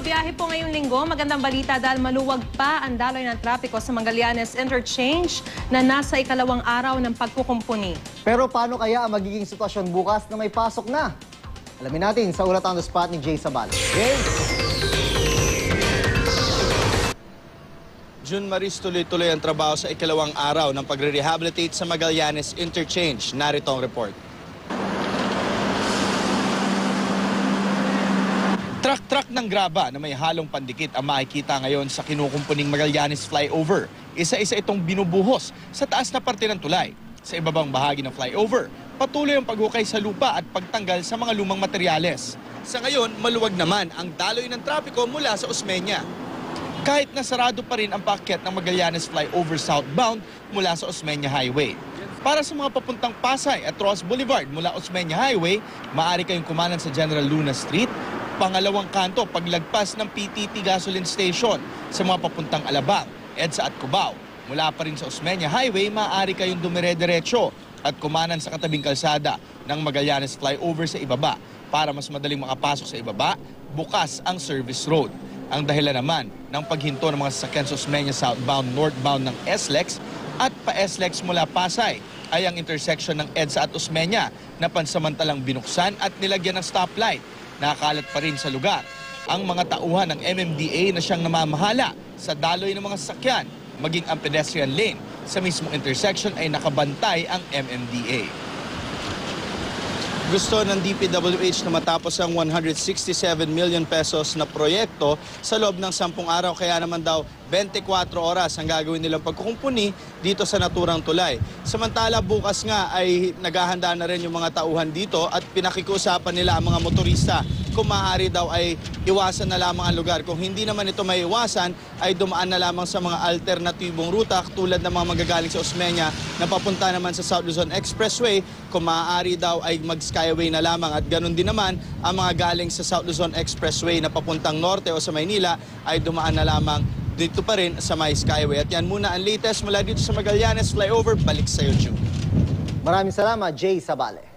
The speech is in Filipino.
bumabiyahe po ngayong linggo. Magandang balita dahil maluwag pa ang daloy ng trapiko sa Magallanes Interchange na nasa ikalawang araw ng pagkukumpuni. Pero paano kaya ang magiging sitwasyon bukas na may pasok na? Alamin natin sa Ulat on the Spot ni Jay Sabal. Jay! June Maris, tuloy-tuloy ang trabaho sa ikalawang araw ng pagre-rehabilitate sa Magallanes Interchange. Narito ang report. Truck ng graba na may halong pandikit ang makikita ngayon sa kinukumpuning Magallanes Flyover. Isa-isa itong binubuhos sa taas na parte ng tulay. Sa ibabang bahagi ng flyover, patuloy ang paghukay sa lupa at pagtanggal sa mga lumang materyales. Sa ngayon, maluwag naman ang daloy ng trapiko mula sa Osmeña. Kahit nasarado pa rin ang paakyat ng Magallanes Flyover southbound mula sa Osmeña Highway. Para sa mga papuntang Pasay at Ross Boulevard mula Osmeña Highway, maaari kayong kumanan sa General Luna Street, pangalawang kanto paglagpas ng PTT Gasoline Station sa mga papuntang Alabang, EDSA at Cubao. Mula pa rin sa Osmeña Highway, maaari kayong dumire-diretso at kumanan sa katabing kalsada ng Magallanes Flyover sa ibaba. Para mas madaling makapasok sa ibaba, bukas ang service road. Ang dahilan naman ng paghinto ng mga sasakyan sa Osmeña southbound, northbound ng SLEX at pa-SLEX mula Pasay ay ang intersection ng EDSA at Osmeña na pansamantalang binuksan at nilagyan ng stoplight. Nakakalat pa rin sa lugar ang mga tauhan ng MMDA na siyang namamahala sa daloy ng mga sasakyan, maging ang pedestrian lane sa mismong intersection ay nakabantay ang MMDA. Gusto ng DPWH na matapos ang 167 million pesos na proyekto sa loob ng 10 araw, kaya naman daw 24 oras ang gagawin nilang pagkukumpuni dito sa naturang tulay. Samantala bukas nga ay naghahanda na rin yung mga tauhan dito at pinakikiusapan nila ang mga motorista kung maaari daw ay iwasan na lamang ang lugar. Kung hindi naman ito may iwasan, ay dumaan na lamang sa mga alternatibong ruta tulad ng mga magagaling sa Osmeña na papunta naman sa South Luzon Expressway. Kung maaari daw ay mag-skyway na lamang, at ganun din naman ang mga galing sa South Luzon Expressway na papuntang norte o sa Maynila ay dumaan na lamang dito pa rin sa may skyway. At yan muna ang latest mula dito sa Magallanes Flyover. Balik sa iyo, June. Maraming salamat, Jay Sabale.